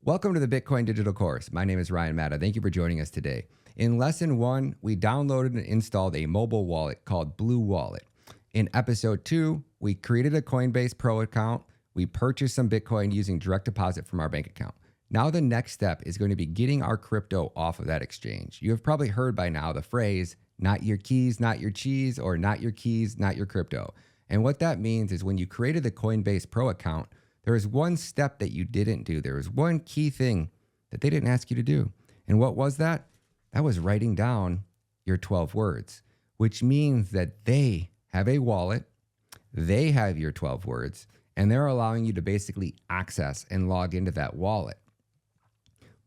Welcome to the Bitcoin Digital Course. My name is Ryan Matta. Thank you for joining us today. In lesson 1, we downloaded and installed a mobile wallet called Blue Wallet. In episode 2, we created a Coinbase Pro account. We purchased some Bitcoin using direct deposit from our bank account. Now the next step is going to be getting our crypto off of that exchange. You have probably heard by now the phrase, not your keys, not your cheese, or not your keys, not your crypto. And what that means is when you created the Coinbase Pro account, there is one step that you didn't do. There was one key thing that they didn't ask you to do. And what was that? That was writing down your 12 words, which means that they have a wallet, they have your 12 words, and they're allowing you to basically access and log into that wallet.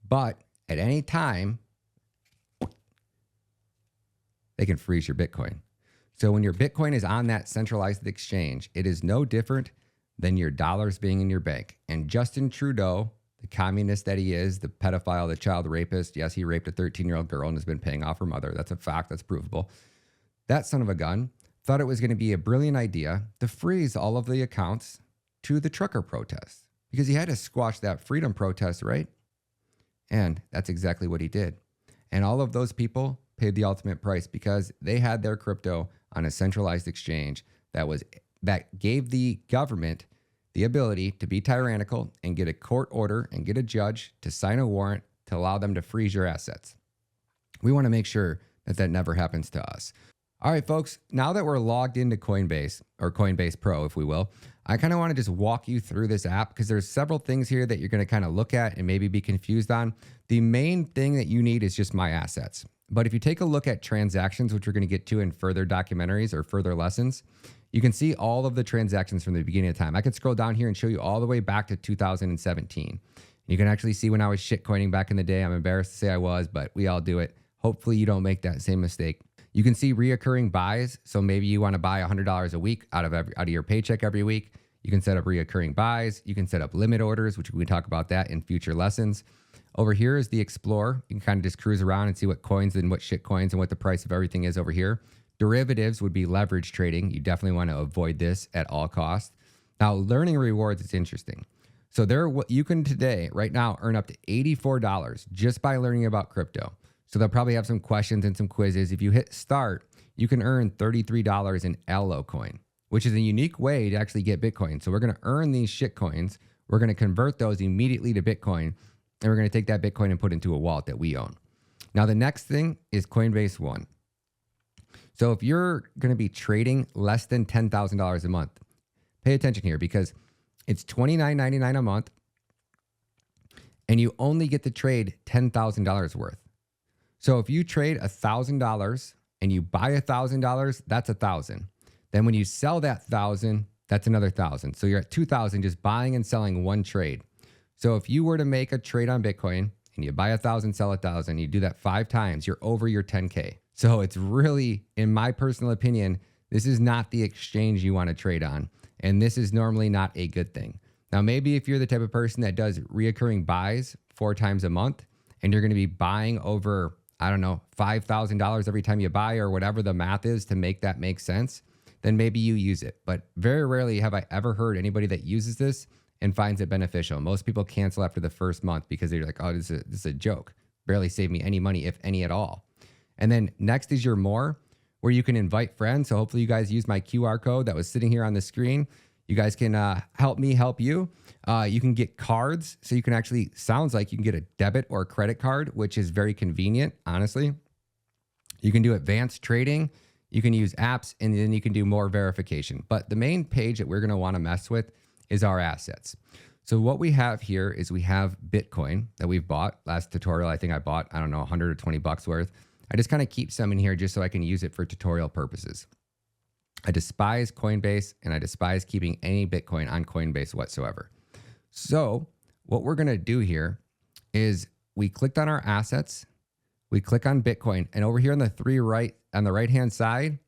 But at any time, they can freeze your Bitcoin. So when your Bitcoin is on that centralized exchange, it is no different than your dollars being in your bank. And Justin Trudeau, the communist that he is, the pedophile, the child rapist, yes, he raped a 13-year-old girl and has been paying off her mother. That's a fact. That's provable. That son of a gun thought it was going to be a brilliant idea to freeze all of the accounts to the trucker protest because he had to squash that freedom protest, right? And that's exactly what he did. And all of those people paid the ultimate price because they had their crypto on a centralized exchange that gave the government the ability to be tyrannical and get a court order and get a judge to sign a warrant to allow them to freeze your assets. We want to make sure that that never happens to us. All right, folks, now that we're logged into Coinbase, or Coinbase Pro, if we will, I kind of want to just walk you through this app because there's several things here that you're going to kind of look at and maybe be confused on. The main thing that you need is just my assets. But if you take a look at transactions, which we're going to get to in further documentaries or further lessons, you can see all of the transactions from the beginning of time. I could scroll down here and show you all the way back to 2017. You can actually see when I was shitcoining back in the day. I'm embarrassed to say I was, but we all do it. Hopefully you don't make that same mistake. You can see reoccurring buys. So maybe you want to buy $100 a week out of your paycheck every week. You can set up reoccurring buys. You can set up limit orders, which we can talk about that in future lessons. Over here is the Explore. You can kind of just cruise around and see what coins and what shit coins and what the price of everything is over here. Derivatives would be leverage trading. You definitely want to avoid this at all costs. Now, learning rewards is interesting. So you can today, right now, earn up to $84 just by learning about crypto. So they'll probably have some questions and some quizzes. If you hit start, you can earn $33 in Allo coin, which is a unique way to actually get Bitcoin. So we're going to earn these shit coins. We're going to convert those immediately to Bitcoin, and we're going to take that Bitcoin and put it into a wallet that we own. Now, the next thing is Coinbase One. So if you're going to be trading less than $10,000 a month, pay attention here because it's $29.99 a month and you only get to trade $10,000 worth. So if you trade $1,000 and you buy $1,000, that's $1,000. Then when you sell that $1,000, that's another $1,000. So you're at $2,000 just buying and selling one trade. So if you were to make a trade on Bitcoin and you buy $1,000, sell $1,000, you do that 5 times, you're over your 10K. So it's really, in my personal opinion, this is not the exchange you want to trade on. And this is normally not a good thing. Now, maybe if you're the type of person that does reoccurring buys 4 times a month and you're going to be buying over, I don't know, $5,000 every time you buy or whatever the math is to make that make sense, then maybe you use it. But very rarely have I ever heard anybody that uses this and finds it beneficial. Most people cancel after the first month because they're like, oh, this is a joke. Barely saved me any money, if any at all. And then next is your More, where you can invite friends. So hopefully you guys use my QR code that was sitting here on the screen. You guys can help me help you. You can get cards. So you can actually, sounds like you can get a debit or credit card, which is very convenient, honestly. You can do advanced trading. You can use apps, and then you can do more verification. But the main page that we're going to want to mess with is our assets. So what we have here is we have Bitcoin that we've bought. Last tutorial, I think I bought, I don't know, 100 or 20 bucks worth. I just kind of keep some in here just so I can use it for tutorial purposes. I despise Coinbase and I despise keeping any Bitcoin on Coinbase whatsoever. So what we're going to do here is we clicked on our assets, we click on Bitcoin, and over here on the right-hand side,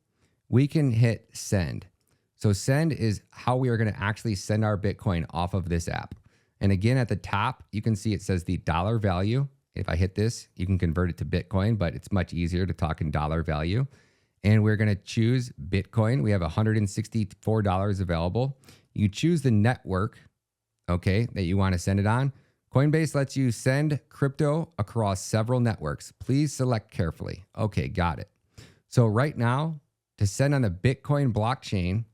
we can hit send. So send is how we are going to actually send our Bitcoin off of this app. And again, at the top, you can see it says the dollar value. If I hit this, you can convert it to Bitcoin, but it's much easier to talk in dollar value. And we're going to choose Bitcoin. We have $164 available. You choose the network, okay, that you want to send it on. Coinbase lets you send crypto across several networks. Please select carefully. Okay, got it. So right now, to send on the Bitcoin blockchain,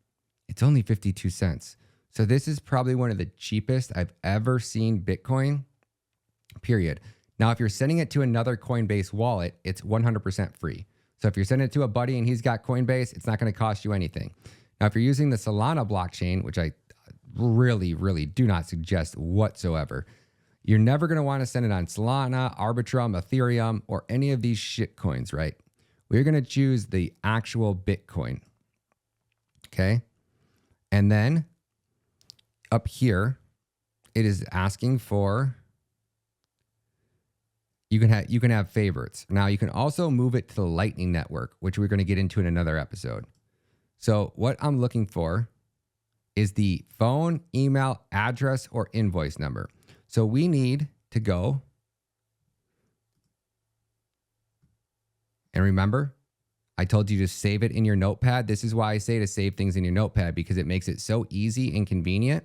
it's only 52 cents. So this is probably one of the cheapest I've ever seen Bitcoin, period. Now, if you're sending it to another Coinbase wallet, it's 100% free. So if you're sending it to a buddy and he's got Coinbase, it's not going to cost you anything. Now, if you're using the Solana blockchain, which I really, really do not suggest whatsoever, you're never going to want to send it on Solana, Arbitrum, Ethereum, or any of these shit coins, right? We're going to choose the actual Bitcoin. Okay. And then up here, it is asking for, you can have favorites. Now you can also move it to the Lightning Network, which we're going to get into in another episode. So what I'm looking for is the phone, email, address, or invoice number. So we need to go, and remember, I told you to save it in your notepad. This is why I say to save things in your notepad, because it makes it so easy and convenient.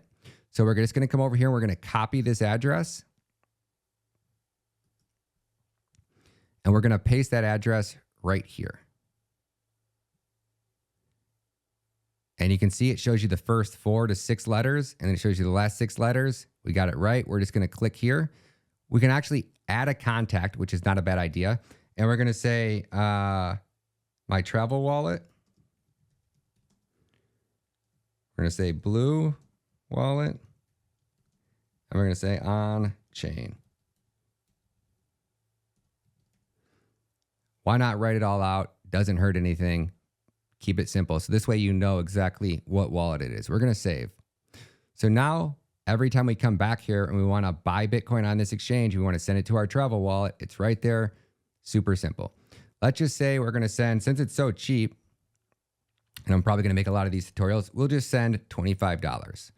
So we're just going to come over here and we're going to copy this address. And we're going to paste that address right here. And you can see it shows you the first 4 to 6 letters, and then it shows you the last 6 letters. We got it right. We're just going to click here. We can actually add a contact, which is not a bad idea. And we're going to say my travel wallet. We're going to say blue wallet. And we're going to say on chain. Why not write it all out? Doesn't hurt anything. Keep it simple. So this way you know exactly what wallet it is. We're going to save. So now every time we come back here and we want to buy Bitcoin on this exchange, we want to send it to our travel wallet. It's right there. Super simple. Let's just say we're going to send, since it's so cheap, and I'm probably going to make a lot of these tutorials, we'll just send $25.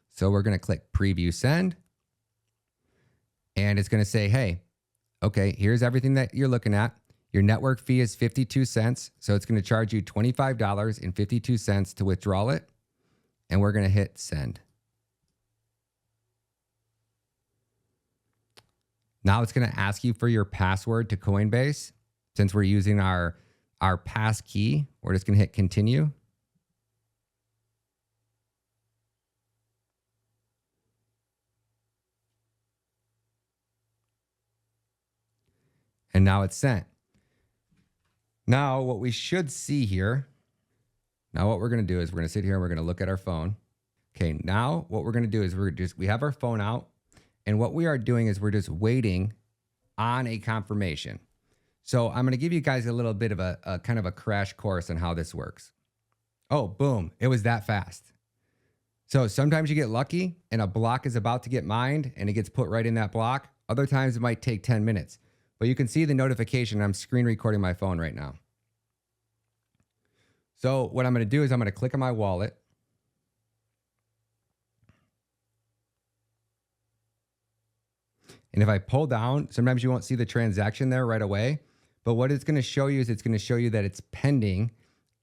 So we're going to click preview send. And it's going to say, hey, okay, here's everything that you're looking at. Your network fee is 52 cents. So it's going to charge you $25.52 to withdraw it. And we're going to hit send. Now it's going to ask you for your password to Coinbase. Since we're using our pass key, we're just going to hit continue. And now it's sent. Now what we should see here, now what we're going to do is we're going to sit here and we're going to look at our phone. Okay, now what we're going to do is we have our phone out, and what we are doing is we're just waiting on a confirmation. So I'm going to give you guys a little bit of a kind of a crash course on how this works. Oh, boom, it was that fast. So sometimes you get lucky and a block is about to get mined and it gets put right in that block. Other times it might take 10 minutes. But you can see the notification. I'm screen recording my phone right now. So what I'm going to do is I'm going to click on my wallet. And if I pull down, sometimes you won't see the transaction there right away. But what it's going to show you is it's going to show you that it's pending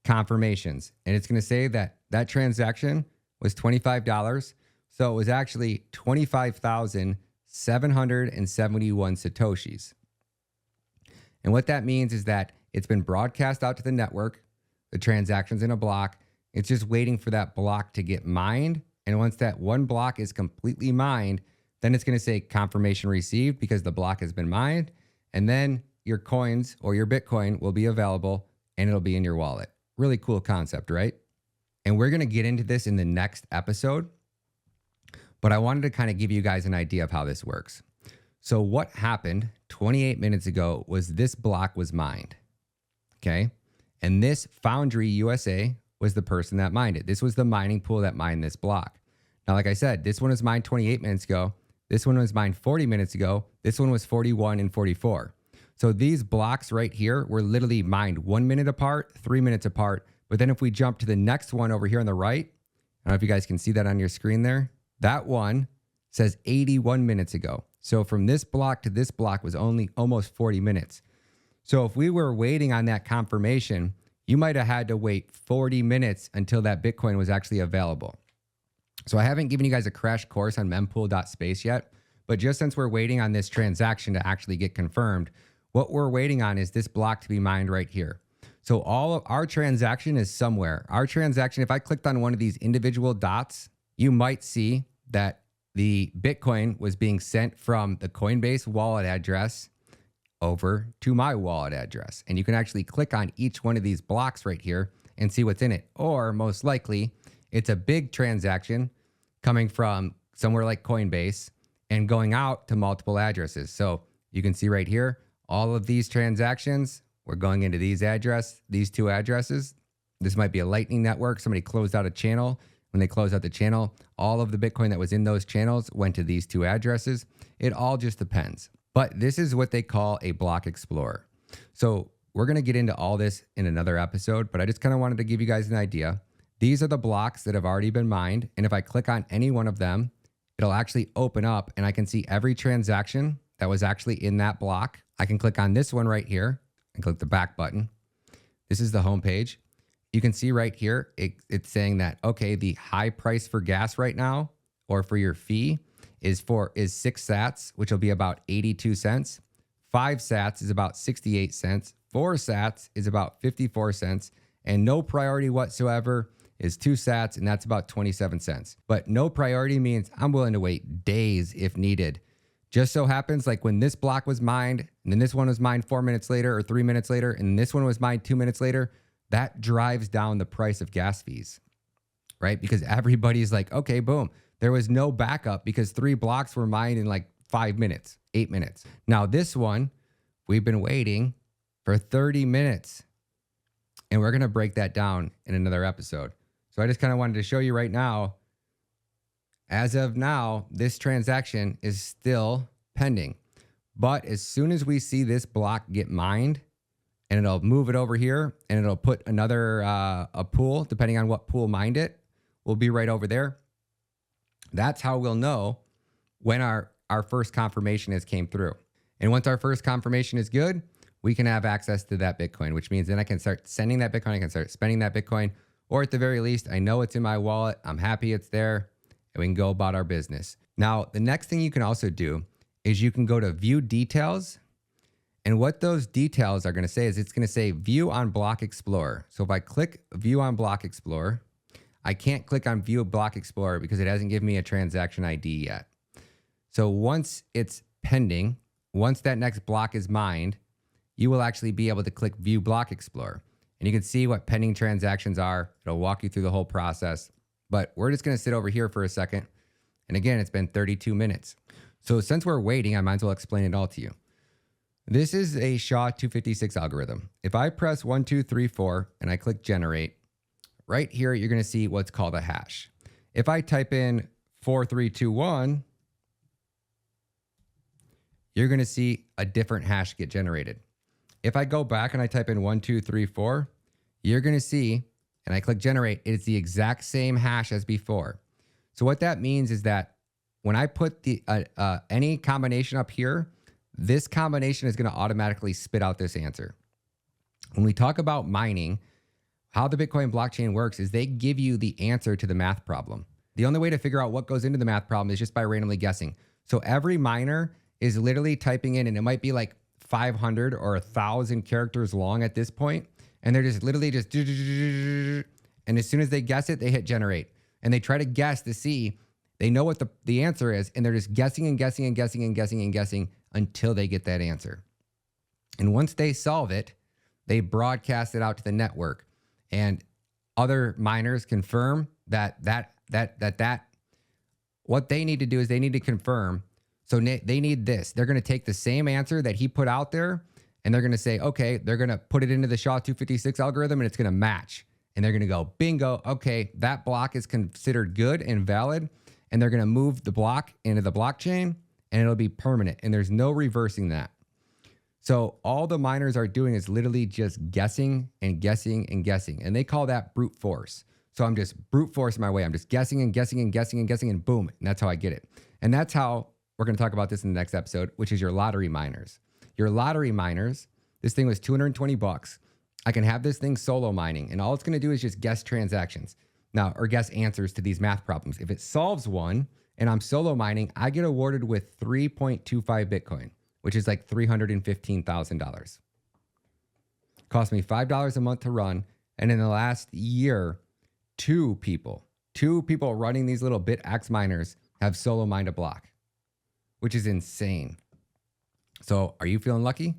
confirmations. And it's going to say that that transaction was $25. So it was actually 25,771 Satoshis. And what that means is that it's been broadcast out to the network. The transaction's in a block. It's just waiting for that block to get mined. And once that one block is completely mined, then it's going to say confirmation received because the block has been mined. And then your coins or your Bitcoin will be available and it'll be in your wallet. Really cool concept, right? And we're going to get into this in the next episode. But I wanted to kind of give you guys an idea of how this works. So what happened 28 minutes ago was this block was mined, okay? And this Foundry USA was the person that mined it. This was the mining pool that mined this block. Now, like I said, this one was mined 28 minutes ago. This one was mined 40 minutes ago. This one was 41 and 44. So these blocks right here were literally mined 1 minute apart, 3 minutes apart. But then if we jump to the next one over here on the right, I don't know if you guys can see that on your screen there. That one says 81 minutes ago. So from this block to this block was only almost 40 minutes. So if we were waiting on that confirmation, you might have had to wait 40 minutes until that Bitcoin was actually available. So I haven't given you guys a crash course on mempool.space yet, But just since we're waiting on this transaction to actually get confirmed, what we're waiting on is this block to be mined right here. So all of our transaction is somewhere. Our transaction, if I clicked on one of these individual dots, you might see that the Bitcoin was being sent from the Coinbase wallet address over to my wallet address. And you can actually click on each one of these blocks right here and see what's in it. Or most likely, it's a big transaction coming from somewhere like Coinbase and going out to multiple addresses. So you can see right here, all of these transactions, we're going into these two addresses. This might be a Lightning network. Somebody closed out a channel. When they closed out the channel, all of the Bitcoin that was in those channels went to these two addresses. It all just depends. But this is what they call a block explorer. So we're going to get into all this in another episode, but I just kind of wanted to give you guys an idea. These are the blocks that have already been mined. And if I click on any one of them, it'll actually open up and I can see every transaction that was actually in that block. I can click on this one right here and click the back button. This is the home page. You can see right here, it's saying that, okay, the high price for gas right now, or for your fee, is 6 sats, which will be about 82 cents. 5 sats is about 68 cents. 4 sats is about 54 cents. And no priority whatsoever is 2 sats, and that's about 27 cents. But no priority means I'm willing to wait days if needed. Just so happens like when this block was mined, and then this one was mined 4 minutes later or 3 minutes later, and this one was mined 2 minutes later, that drives down the price of gas fees, right? Because everybody's like, okay, boom. There was no backup because 3 blocks were mined in like 5 minutes, 8 minutes. Now this one, we've been waiting for 30 minutes, and we're going to break that down in another episode. So I just kind of wanted to show you right now, as of now, this transaction is still pending. But as soon as we see this block get mined, and it'll move it over here, and it'll put another a pool, depending on what pool mined it, will be right over there. That's how we'll know when our first confirmation has came through. And once our first confirmation is good, we can have access to that Bitcoin, which means then I can start sending that Bitcoin, I can start spending that Bitcoin, or at the very least, I know it's in my wallet, I'm happy it's there, and we can go about our business. Now, the next thing you can also do is you can go to view details. And what those details are going to say is it's going to say view on Block Explorer. So if I click view on Block Explorer, I can't click on view Block Explorer because it hasn't given me a transaction ID yet. So once it's pending, once that next block is mined, you will actually be able to click view Block Explorer. And you can see what pending transactions are. It'll walk you through the whole process. But we're just going to sit over here for a second. And again, it's been 32 minutes. So since we're waiting, I might as well explain it all to you. This is a SHA-256 algorithm. If I press 1, 2, 3, 4, and I click generate, right here, you're going to see what's called a hash. If I type in 4321, you're going to see a different hash get generated. If I go back and I type in 1, 2, 3, 4, you're going to see, and I click generate, it's the exact same hash as before. So what that means is that when I put the any combination up here, this combination is going to automatically spit out this answer. When we talk about mining, how the Bitcoin blockchain works is they give you the answer to the math problem. The only way to figure out what goes into the math problem is just by randomly guessing. So every miner is literally typing in, and it might be like 500 or 1,000 characters long at this point, and they're just literally just, and as soon as they guess it, they hit generate. And they try to guess to see, they know what the answer is, and they're just guessing and guessing and guessing and guessing and guessing until they get that answer. And once they solve it, they broadcast it out to the network. And other miners confirm that what they need to do is they need to confirm. So they need this. They're going to take the same answer that he put out there, and they're going to say, okay, they're going to put it into the SHA-256 algorithm, and it's going to match. And they're going to go, bingo, okay, that block is considered good and valid. And they're going to move the block into the blockchain, and it'll be permanent. And there's no reversing that. So all the miners are doing is literally just guessing and guessing and guessing. And they call that brute force. So I'm just brute forcing my way. I'm just guessing and guessing and guessing and guessing, and boom. And that's how I get it. And that's how we're going to talk about this in the next episode, which is your lottery miners. Your lottery miners, this thing was $220. I can have this thing solo mining, and all it's going to do is just guess transactions. Now, or guess answers to these math problems. If it solves one and I'm solo mining, I get awarded with 3.25 Bitcoin, which is like $315,000. Cost me $5 a month to run. And in the last year, two people running these little BitX miners have solo mined a block, which is insane. So are you feeling lucky?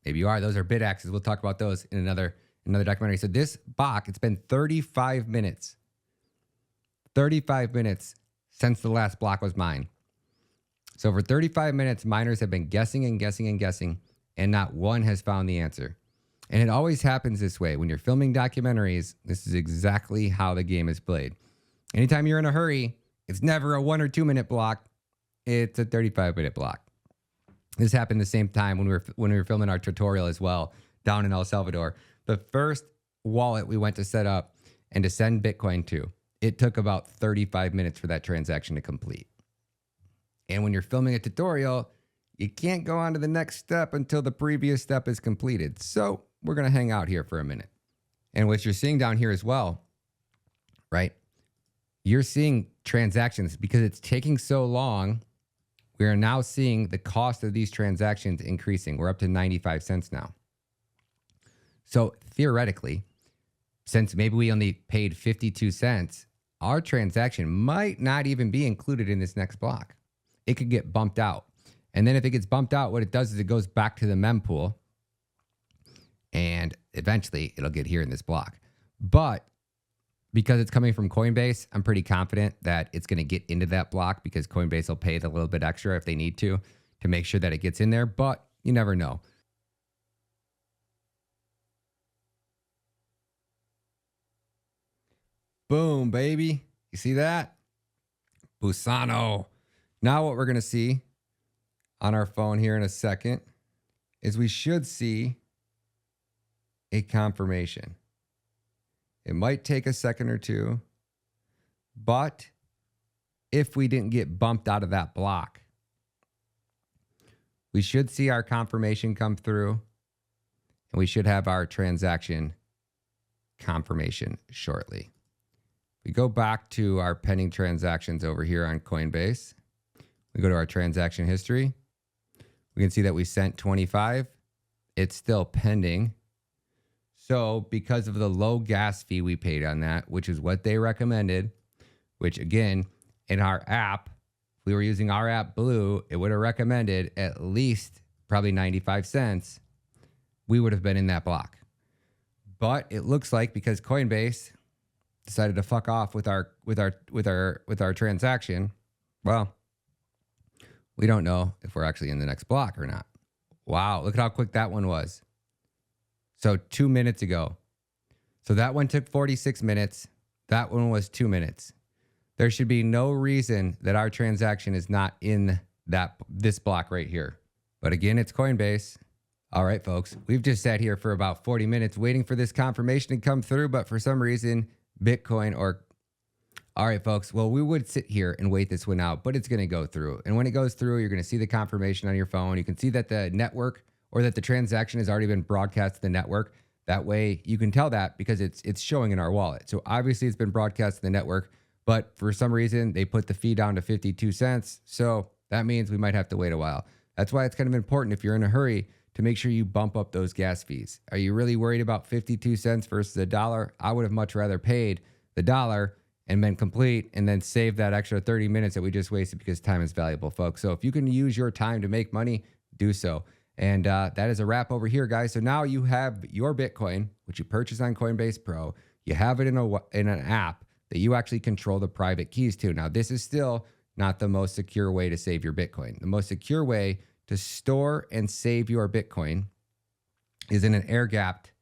Maybe you are. Those are BitXs. We'll talk about those in another documentary. So this block, it's been 35 minutes. 35 minutes since the last block was mined. So for 35 minutes, miners have been guessing and guessing and guessing, and not one has found the answer. And it always happens this way. When you're filming documentaries, this is exactly how the game is played. Anytime you're in a hurry, it's never a 1 or 2 minute block. It's a 35-minute block. This happened the same time when we were filming our tutorial as well down in El Salvador. The first wallet we went to set up and to send Bitcoin to, it took about 35 minutes for that transaction to complete. And when you're filming a tutorial, you can't go on to the next step until the previous step is completed. So we're going to hang out here for a minute. And what you're seeing down here as well, right? You're seeing transactions because it's taking so long. We are now seeing the cost of these transactions increasing. We're up to 95 cents now. So theoretically, since maybe we only paid 52 cents, our transaction might not even be included in this next block. It could get bumped out. And then if it gets bumped out, what it does is it goes back to the mempool, and eventually it'll get here in this block. But because it's coming from Coinbase, I'm pretty confident that it's going to get into that block because Coinbase will pay the little bit extra if they need to make sure that it gets in there. But you never know. Boom, baby. You see that? Busano. Now what we're going to see on our phone here in a second is we should see a confirmation. It might take a second or two, but if we didn't get bumped out of that block, we should see our confirmation come through, and we should have our transaction confirmation shortly. We go back to our pending transactions over here on Coinbase. We go to our transaction history. We can see that we sent 25. It's still pending. So because of the low gas fee we paid on that, which is what they recommended, which again, in our app, if we were using our app Blue, it would have recommended at least probably 95 cents. We would have been in that block. But it looks like because Coinbase decided to fuck off with our transaction, well, we don't know if we're actually in the next block or not. Wow, look at how quick that one was. So 2 minutes ago. So that one took 46 minutes. That one was 2 minutes. There should be no reason that our transaction is not in this block right here. But again, it's Coinbase. All right, folks, we've just sat here for about 40 minutes waiting for this confirmation to come through, but for some reason, Bitcoin all right, folks, well, we would sit here and wait this one out, but it's going to go through. And when it goes through, you're going to see the confirmation on your phone. You can see that the network or that the transaction has already been broadcast to the network. That way you can tell that because it's showing in our wallet. So obviously it's been broadcast to the network, but for some reason they put the fee down to 52 cents. So that means we might have to wait a while. That's why it's kind of important if you're in a hurry to make sure you bump up those gas fees. Are you really worried about 52 cents versus $1? I would have much rather paid the dollar and been complete and then save that extra 30 minutes that we just wasted because time is valuable, folks. So if you can use your time to make money, do so. And that is a wrap over here, guys. So now you have your Bitcoin, which you purchase on Coinbase Pro. You have it in an app that you actually control the private keys to. Now, this is still not the most secure way to save your Bitcoin. The most secure way to store and save your Bitcoin is in an air-gapped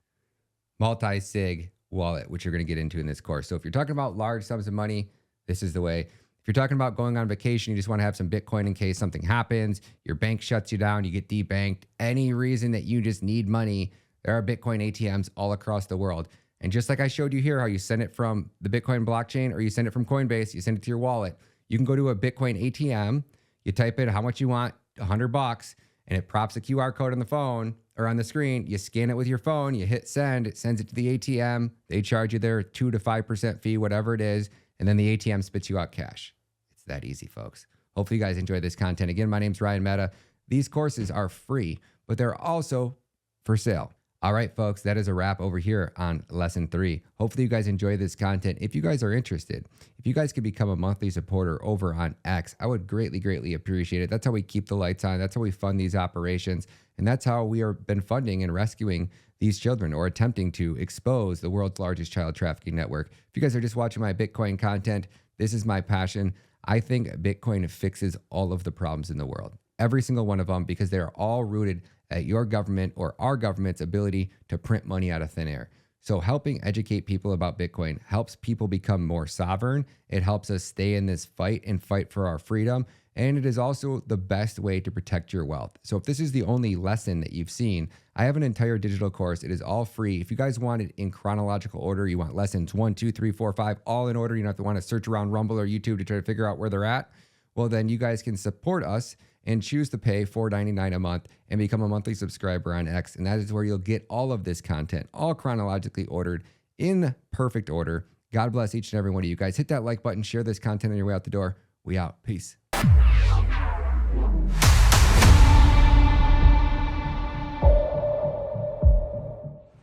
multi-sig wallet, which you're going to get into in this course. So if you're talking about large sums of money, this is the way. If you're talking about going on vacation, you just want to have some Bitcoin in case something happens, your bank shuts you down, you get debanked, any reason that you just need money, there are Bitcoin ATMs all across the world. And just like I showed you here, how you send it from the Bitcoin blockchain or you send it from Coinbase, you send it to your wallet. You can go to a Bitcoin ATM, you type in how much you want, $100, and it props a QR code on the phone or on the screen. You scan it with your phone, you hit send, it sends it to the ATM. They charge you their 2 to 5% fee, whatever it is, and then the ATM spits you out cash. It's It's that easy, folks. Hopefully you guys enjoy this content. Again, my name's Ryan Matta. These courses are free, but they're also for sale. All right, folks, that is a wrap over here on lesson 3. Hopefully you guys enjoy this content. If you guys are interested, if you guys could become a monthly supporter over on X, I would greatly, greatly appreciate it. That's how we keep the lights on. That's how we fund these operations. And that's how we are been funding and rescuing these children, or attempting to expose the world's largest child trafficking network. If you guys are just watching my Bitcoin content, this is my passion. I think Bitcoin fixes all of the problems in the world, every single one of them, because they are all rooted at your government or our government's ability to print money out of thin air. So helping educate people about Bitcoin helps people become more sovereign. It helps us stay in this fight and fight for our freedom. And it is also the best way to protect your wealth. So if this is the only lesson that you've seen, I have an entire digital course. It is all free. If you guys want it in chronological order, you want lessons 1, 2, 3, 4, 5, all in order. You don't have to want to search around Rumble or YouTube to try to figure out where they're at. Well, then you guys can support us and choose to pay $4.99 a month and become a monthly subscriber on X. And that is where you'll get all of this content, all chronologically ordered in perfect order. God bless each and every one of you guys. Hit that like button, share this content on your way out the door. We out. Peace.